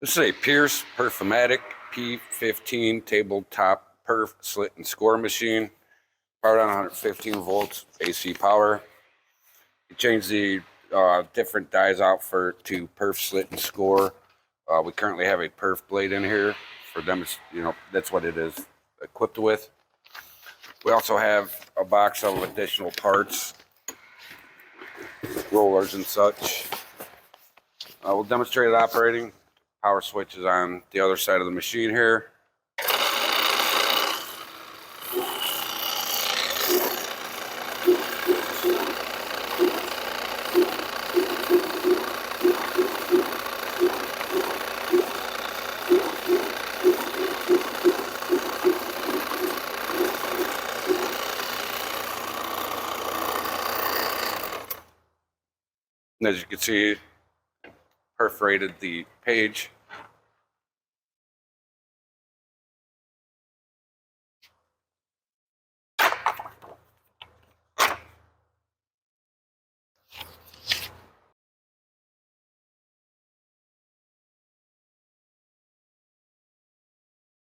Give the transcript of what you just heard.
This is a Pierce Perf-A-Matic P15 tabletop perf slit and score machine. Powered on 115 volts AC power. You change the different dies out to perf slit and score. We currently have a perf blade in here for them. That's what it is equipped with. We also have a box of additional parts, rollers and such. We'll demonstrate it operating. Power switch is on the other side of the machine here. And as you can see, perforated the page.